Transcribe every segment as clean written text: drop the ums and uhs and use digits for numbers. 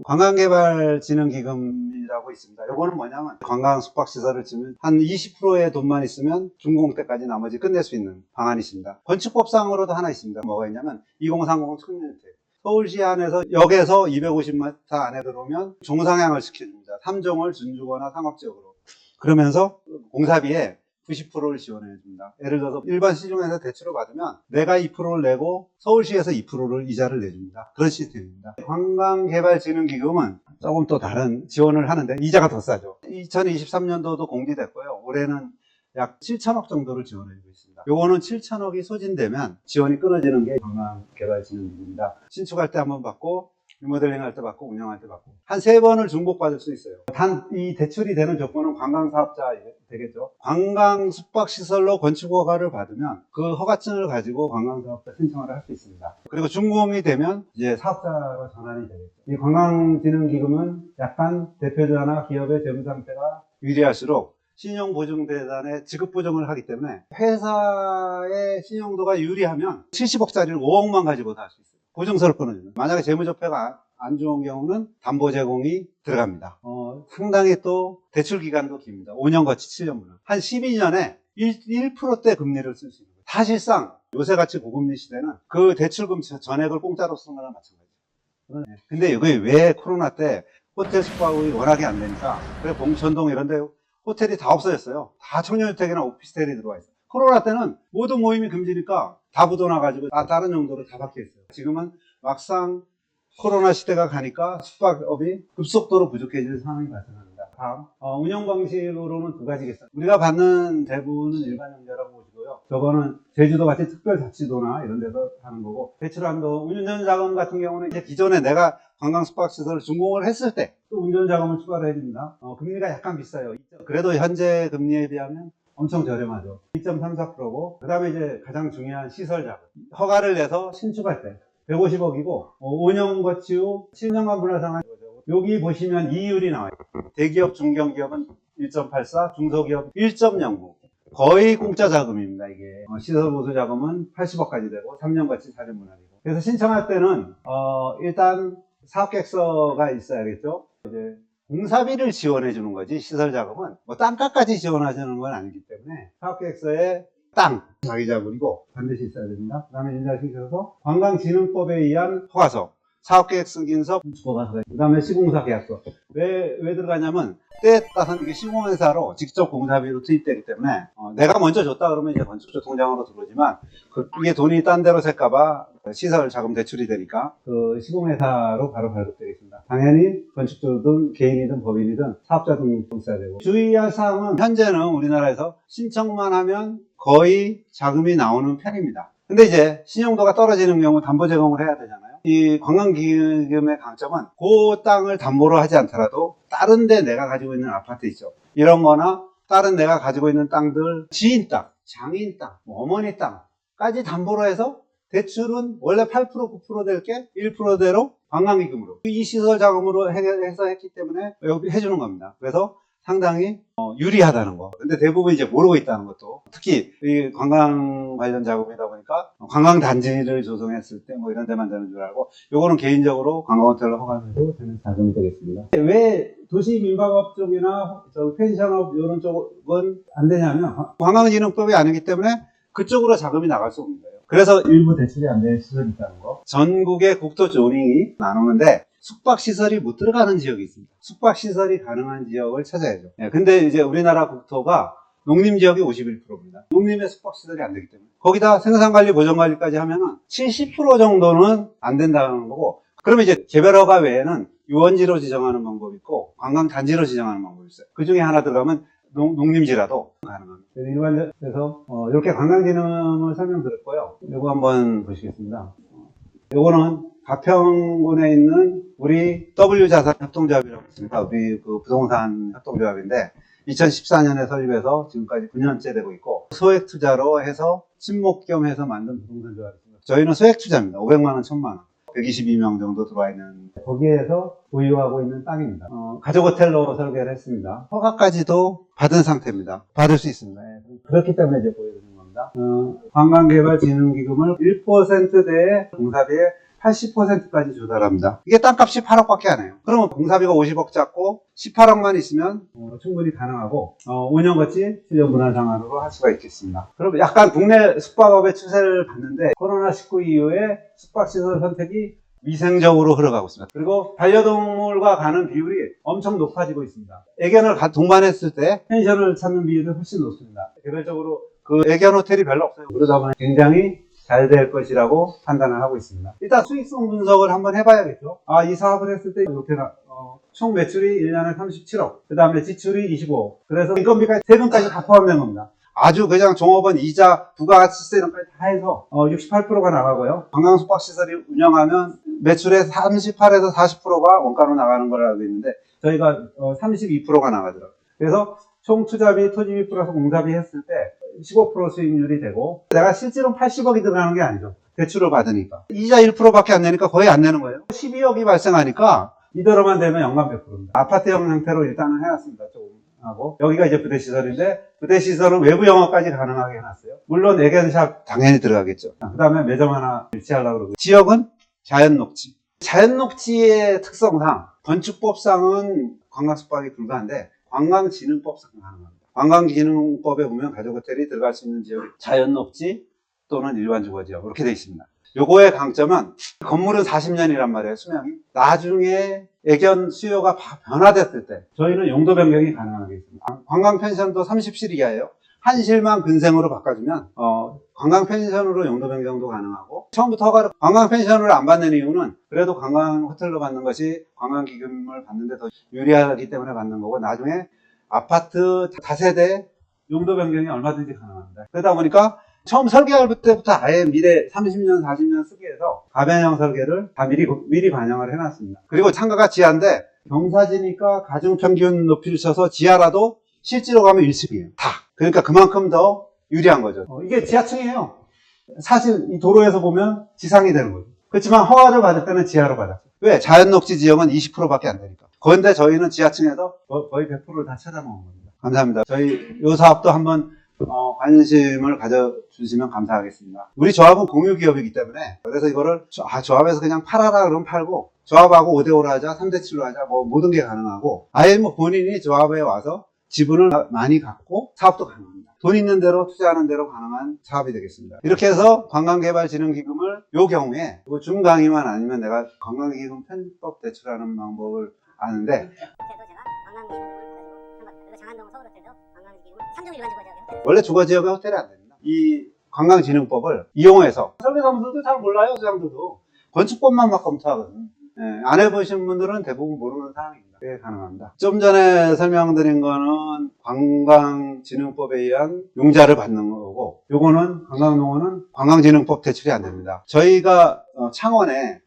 관광개발진흥기금이라고 있습니다. 이거는 뭐냐면 관광 숙박시설을 지면 한 20%의 돈만 있으면 준공 때까지 나머지 끝낼 수 있는 방안이 있습니다. 건축법상으로도 하나 있습니다. 뭐가 있냐면 2030 청년주택. 서울시 안에서 역에서 250m 안에 들어오면 종상향을 시켜줍니다. 3종을 준주거나 상업지역으로. 그러면서 공사비에 90%를 지원해 줍니다. 예를 들어서 일반 시중에서 대출을 받으면 내가 2%를 내고 서울시에서 2%를 이자를 내줍니다. 그런 시스템입니다. 관광개발진흥기금은 조금 또 다른 지원을 하는데 이자가 더 싸죠. 2023년도도 공지됐고요. 올해는 약 7천억 정도를 지원해주고 있습니다. 요거는 7천억이 소진되면 지원이 끊어지는 게 관광개발진흥기금입니다. 신축할 때 한번 받고 리모델링 할 때 받고 운영할 때 받고 한 3번을 중복받을 수 있어요. 단 이 대출이 되는 조건은 관광사업자 되겠죠. 관광 숙박시설로 건축허가를 받으면 그 허가증을 가지고 관광사업자 신청을 할 수 있습니다. 그리고 준공이 되면 이제 사업자로 전환이 되겠죠. 이 관광진흥기금은 약간 대표자나 기업의 재무상태가 유리할수록 신용보증재단에 지급보증을 하기 때문에 회사의 신용도가 유리하면 70억짜리를 5억만 가지고도 할 수 있어요. 보증서를 끊어주면. 만약에 재무적폐가 안 좋은 경우는 담보 제공이 들어갑니다. 상당히 또 대출 기간도 깁니다. 5년같이 7년분. 한 12년에 1%대 금리를 쓸 수 있는 거예요. 사실상 요새같이 고금리 시대는 그 대출금 전액을 공짜로 쓰는 거랑 마찬가지예요. 근데 이게 왜 코로나 때 호텔 숙박이 워낙에 안 되니까 그래 봉천동 이런 데 호텔이 다 없어졌어요. 다 청년주택이나 오피스텔이 들어와 있어요. 코로나 때는 모든 모임이 금지니까 다 묻어나가지고 다른 용도로 다 바뀌었어요. 지금은 막상 코로나 시대가 가니까 숙박업이 급속도로 부족해질 상황이 발생합니다. 다음 운영 방식으로는 두 가지겠어요. 우리가 받는 대부분은 일반 형제라고 보시고요. 저거는 제주도 같이 특별자치도나 이런 데서 하는 거고, 대출한도 운전자금 같은 경우는 이제 기존에 내가 관광 숙박시설을 준공을 했을 때 또 운전자금을 추가로 해줍니다. 금리가 약간 비싸요. 그래도 현재 금리에 비하면 엄청 저렴하죠. 2.34%고 그 다음에 이제 가장 중요한 시설자금, 허가를 내서 신축할 때 150억이고 5년 거치 후 7년간 분할상환. 여기 보시면 이율이 나와요. 대기업 중견기업은 1.84, 중소기업 1.09. 거의 공짜 자금입니다. 이게 시설보수 자금은 80억까지 되고 3년 거치 4년 분할이고. 그래서 신청할 때는 일단 사업계획서가 있어야겠죠. 이제 공사비를 지원해 주는 거지, 시설 자금은 뭐 땅값까지 지원하시는 건 아니기 때문에 사업계획서에 땅 자기자금이고 반드시 있어야 됩니다. 그 다음에 인사시켜서 관광진흥법에 의한 허가서, 사업계획 승인서, 건축허가서, 그 다음에 시공사 계약서. 왜 들어가냐면 때에 따라서 이게 시공회사로 직접 공사비로 투입되기 때문에 내가 먼저 줬다 그러면 이제 건축주 통장으로 들어오지만 이게 돈이 딴 데로 셀까봐 시설 자금 대출이 되니까 그 시공회사로 바로 발급되겠습니다. 당연히 건축주든 개인이든 법인이든 사업자 등록도 있어야 되고, 주의할 사항은 현재는 우리나라에서 신청만 하면 거의 자금이 나오는 편입니다. 근데 이제 신용도가 떨어지는 경우 담보 제공을 해야 되잖아요. 이 관광기금의 강점은 그 땅을 담보로 하지 않더라도 다른 데 내가 가지고 있는 아파트 있죠. 이런 거나 다른 내가 가지고 있는 땅들, 지인 땅, 장인 땅, 어머니 땅까지 담보로 해서 대출은 원래 8%, 9% 될 게 1%대로 관광기금으로 이 시설 자금으로 해서 했기 때문에 해주는 겁니다. 그래서 상당히 유리하다는 거. 근데 대부분 이제 모르고 있다는 것도, 특히 이 관광 관련 작업이다 보니까 관광단지를 조성했을 때 뭐 이런 데만 되는 줄 알고, 요거는 개인적으로 관광호텔로 허가해도 되는 자금이 되겠습니다. 왜 도시민박업 쪽이나 펜션업 이런 쪽은 안 되냐면 관광진흥법이 아니기 때문에 그쪽으로 자금이 나갈 수 없는 거예요. 그래서 일부 대출이 안 되는 시설이 있다는 거. 전국의 국토 조링이 나누는데 숙박시설이 못 들어가는 지역이 있습니다. 숙박시설이 가능한 지역을 찾아야죠. 근데 이제 우리나라 국토가 농림지역이 51%입니다. 농림의 숙박시설이 안 되기 때문에. 거기다 생산관리, 보전관리까지 하면은 70% 정도는 안 된다는 거고, 그러면 이제 개별허가 외에는 유원지로 지정하는 방법이 있고 관광단지로 지정하는 방법이 있어요. 그 중에 하나 들어가면 농림지라도 가능합니다. 일반적으로 이렇게 관광진흥을 설명드렸고요. 이거 한번 보시겠습니다. 이거는 가평군에 있는 우리 W자산협동조합이라고 있습니다. 우리 그 부동산 협동조합인데 2014년에 설립해서 지금까지 9년째 되고 있고, 소액투자로 해서 친목 겸 해서 만든 부동산 조합입니다. 저희는 소액투자입니다. 500만원, 1000만원. 122명 정도 들어와 있는, 거기에서 보유하고 있는 땅입니다. 가족호텔로 설계를 했습니다. 허가까지도 받은 상태입니다. 받을 수 있습니다. 그렇기 때문에 이제 보여드리는 겁니다. 있습니다. 관광개발진흥기금을 1%대의 공사비의 80%까지 조달합니다. 이게 땅값이 8억밖에 안 해요. 그러면 공사비가 50억 잡고 18억만 있으면 충분히 가능하고 5년같이 실전분할 상환으로 할 수가 있겠습니다. 그럼 약간 국내 숙박업의 추세를 봤는데 코로나19 이후에 숙박시설 선택이 위생적으로 흘러가고 있습니다. 그리고 반려동물과 가는 비율이 엄청 높아지고 있습니다. 애견을 동반했을 때 펜션을 찾는 비율이 훨씬 높습니다. 개별적으로 그 애견 호텔이 별로 없어요. 그러다 보니 굉장히 잘 될 것이라고 판단을 하고 있습니다. 일단 수익성 분석을 한번 해봐야겠죠. 이 사업을 했을 때 총 매출이 1년에 37억, 그 다음에 지출이 25억. 그래서 인건비까지 세금까지 다 포함된 겁니다. 아주 그냥 종업원 이자 부가가치세 이런 것까지 다 해서 68%가 나가고요. 관광숙박시설이 운영하면 매출의 38에서 40%가 원가로 나가는 걸 알고 있는데 저희가 32%가 나가더라고요. 그래서 총 투자비, 토지비 플러스 공사비 했을 때 15% 수익률이 되고, 내가 실제로 80억이 들어가는 게 아니죠. 대출을 받으니까. 이자 1%밖에 안 내니까 거의 안 내는 거예요. 12억이 발생하니까 이대로만 되면 연간 100%입니다. 아파트형 형태로 일단은 해놨습니다. 조금 하고. 여기가 이제 부대시설인데, 부대시설은 외부 영업까지 가능하게 해놨어요. 물론 애견샵 당연히 들어가겠죠. 그 다음에 매점 하나 위치하려고 그러고. 지역은 자연녹지. 자연녹지의 특성상, 건축법상은 관광숙박이 불가한데, 관광진흥법상 가능합니다. 관광진흥법에 보면 가족호텔이 들어갈 수 있는 지역이 자연녹지 또는 일반주거지역 이렇게 되어 있습니다. 요거의 강점은 건물은 40년이란 말이에요. 수명이. 나중에 애견 수요가 변화됐을 때 저희는 용도 변경이 가능하게 있습니다. 관광펜션도 30실 이하예요. 한 실만 근생으로 바꿔주면 관광펜션으로 용도 변경도 가능하고, 처음부터 허가를 관광펜션을 안 받는 이유는 그래도 관광호텔로 받는 것이 관광기금을 받는데 더 유리하기 때문에 받는 거고, 나중에 아파트 다세대 용도 변경이 얼마든지 가능합니다. 그러다 보니까 처음 설계할 때부터 아예 미래 30년, 40년 쓰기 위해서 가변형 설계를 다 미리 반영을 해놨습니다. 그리고 상가가 지하인데 경사지니까 가중평균 높이를 쳐서 지하라도 실제로 가면 1층이에요. 다. 그러니까 그만큼 더 유리한 거죠. 이게 지하층이에요. 사실 이 도로에서 보면 지상이 되는 거죠. 그렇지만 허가를 받을 때는 지하로 받았죠. 왜? 자연녹지 지역은 20%밖에 안 되니까. 그런데 저희는 지하층에서 거의 100%를 다 찾아먹은 겁니다. 감사합니다. 저희 이 사업도 한번 관심을 가져주시면 감사하겠습니다. 우리 조합은 공유기업이기 때문에, 그래서 이거를 조합에서 그냥 팔아라 그러면 팔고, 조합하고 5대5로 하자, 3대7로 하자, 모든 게 가능하고, 아예 본인이 조합에 와서 지분을 많이 갖고 사업도 가능합니다. 돈 있는 대로 투자하는 대로 가능한 사업이 되겠습니다. 이렇게 해서 관광개발진흥기금을 요 경우에 중강의만 아니면 내가 관광기금 편법 대출하는 방법을 아는데, 원래 주거지역에 호텔이 안 됩니다. 이 관광진흥법을 이용해서, 설계사무소도 잘 몰라요. 소장들도 건축법만 막 검토하거든요. 안 해보신 분들은 대부분 모르는 사항입니다. 그게 가능합니다. 좀 전에 설명드린 거는 관광진흥법에 의한 융자를 받는 거고, 요거는 관광농어는 관광진흥법 대출이 안 됩니다. 저희가 창원에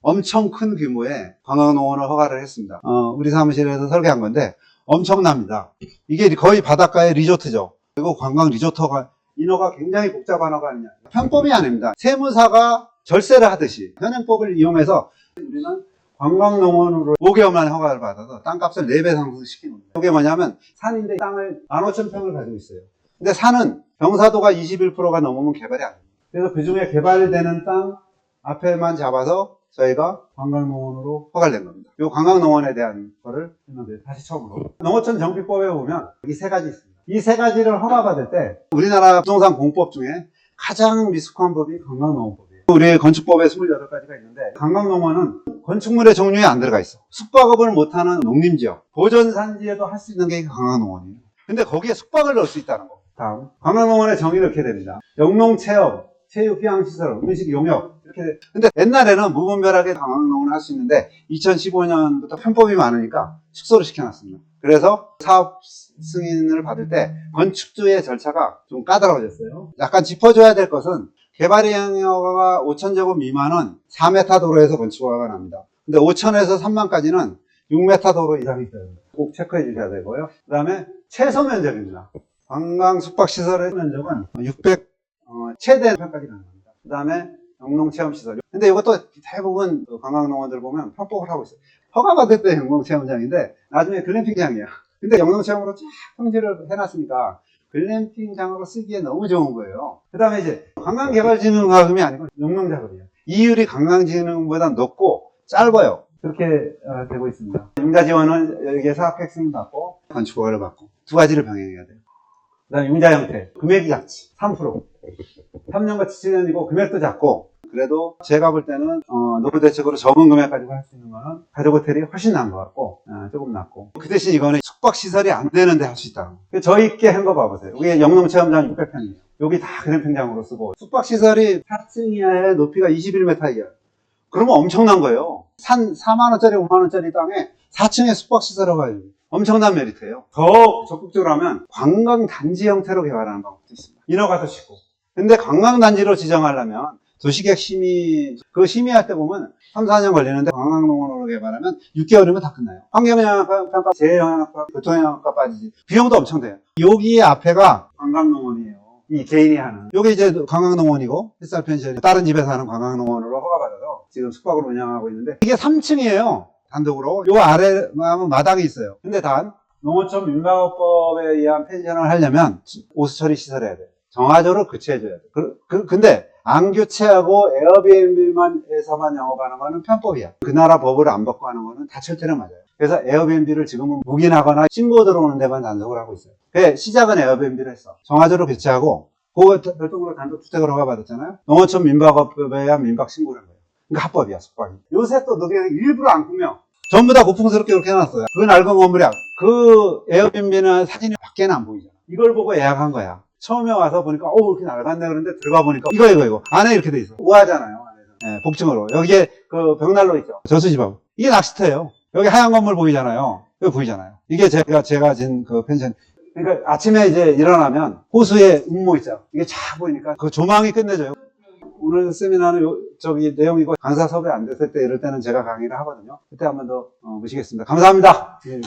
엄청 큰 규모의 관광농어를 허가를 했습니다. 우리 사무실에서 설계한 건데 엄청납니다. 이게 거의 바닷가의 리조트죠. 그리고 관광 리조트가 인허가 굉장히 복잡한 허가 아니냐. 편법이 아닙니다. 세무사가 절세를 하듯이 현행법을 이용해서 우리는 관광농원으로 5개월만에 허가를 받아서 땅값을 4배 상승시키는 겁니다. 이게 뭐냐면, 산인데 땅을 15,000평을 가지고 있어요. 근데 산은 경사도가 21%가 넘으면 개발이 안 됩니다. 그래서 그 중에 개발되는 땅 앞에만 잡아서 저희가 관광농원으로 허가를 낸 겁니다. 이 관광농원에 대한 거를 설명드려요. 다시 처음으로. 농어촌 정비법에 보면 이 세 가지 있습니다. 이 세 가지를 허가받을 때 우리나라 부동산 공법 중에 가장 미숙한 법이 관광농원법이에요. 우리 건축법에 28가지가 있는데, 관광농원은 건축물의 종류에 안 들어가 있어. 숙박업을 못하는 농림지역, 보전산지에도 할 수 있는 게 관광농원이에요. 근데 거기에 숙박을 넣을 수 있다는 거. 다음, 관광농원의 정의는 이렇게 됩니다. 영농체험, 체육휴양시설, 음식 용역, 이렇게. 근데 옛날에는 무분별하게 관광농원을 할 수 있는데 2015년부터 편법이 많으니까 축소를 시켜놨습니다. 그래서 사업 승인을 받을 때 건축주의 절차가 좀 까다로워졌어요. 약간 짚어줘야 될 것은, 개발 영역가 5,000제곱 미만은 4m 도로에서 건축허가가 납니다. 근데 5,000에서 3만까지는 6m 도로 이상이 있어요. 꼭 체크해 주셔야 되고요. 그 다음에 최소 면적입니다. 관광 숙박시설의 면적은 600, 최대 편까지 가능합니다. 그 다음에 영농체험시설. 근데 이것도 대부분 관광농원들 보면 편법을 하고 있어요. 허가받을 때 영농체험장인데 나중에 글램핑장이에요. 근데 영농체험으로 쫙 평지를 해놨으니까 글램핑장으로 쓰기에 너무 좋은 거예요. 그 다음에 이제 관광개발진흥과금이 아니고 용농작업이에요. 이율이 관광진흥보다 높고 짧아요. 그렇게 되고 있습니다. 융자지원은 여기에 사업핵심 받고 건축허가를 받고 두 가지를 병행해야 돼요. 그 다음에 융자 형태, 금액이 작지 3%. 3년과 7년이고 금액도 작고, 그래도 제가 볼 때는 노후 대책으로 적은 금액 가지고 할 수 있는 거는 가족 호텔이 훨씬 나은 것 같고, 조금 낫고, 그 대신 이거는 숙박시설이 안 되는데 할 수 있다. 저희 한 거 봐보세요. 여기 영농체험장 600평이에요. 여기 다 글램핑장으로 쓰고, 숙박시설이 4층 이하의 높이가 21m이에요. 그러면 엄청난 거예요. 4만원짜리 5만원짜리 땅에 4층에 숙박시설을 가요. 엄청난 메리트예요. 더 적극적으로 하면 관광단지 형태로 개발하는 방법도 있습니다. 인허가도 쉽고. 근데 관광단지로 지정하려면 도시계획 심의, 그 심의할 때 보면 3, 4년 걸리는데 관광농원으로 개발하면 6개월이면 다 끝나요. 환경영향평가, 재해영향평가, 교통영향평가 빠지지. 비용도 엄청 돼요. 여기 앞에가 관광농원이에요. 이 개인이 하는. 요게 이제 관광농원이고, 햇살 펜션이 다른 집에서 하는 관광농원으로 허가받아서 지금 숙박을 운영하고 있는데, 이게 3층이에요. 단독으로. 요 아래 하면 마당이 있어요. 근데 단, 농어촌 민박업법에 의한 펜션을 하려면 오수 처리 시설해야 돼요. 정화조를 교체해줘야 돼요. 근데 안 교체하고 에어비앤비만에서만 영업하는 거는 편법이야. 그 나라 법을 안 받고 하는 거는 다 철저히 맞아요. 그래서 에어비앤비를 지금은 묵인하거나 신고 들어오는 데만 단속을 하고 있어요. 시작은 에어비앤비를 했어. 정화조를 교체하고 그거 별도로 단독주택을 허가받았잖아요. 농어촌 민박업법에 의한 민박 신고를 한 거예요. 그러니까 합법이야, 숙박이. 요새 또 너게 일부러 안 꾸며. 전부 다 고풍스럽게 그렇게 해놨어요. 그 낡은 건물이야. 그 에어비앤비는 사진이 밖에는 안 보이잖아. 이걸 보고 예약한 거야. 처음에 와서 보니까 이렇게 낡았네. 그런데 들어가 보니까 이거 안에 이렇게 돼 있어. 우아하잖아요. 네, 복층으로. 여기에 그 벽난로 있죠. 저수지하고. 이게 낚시터예요. 여기 하얀 건물 보이잖아요. 여기 보이잖아요. 이게 제가 진 그 펜션. 그러니까 아침에 이제 일어나면 호수에 운모 있죠. 이게 쫙 보이니까 그 조망이 끝내줘요. 오늘 세미나는 내용이고, 강사 섭외 안 됐을 때 이럴 때는 제가 강의를 하거든요. 그때 한 번 더 모시겠습니다. 감사합니다. 네.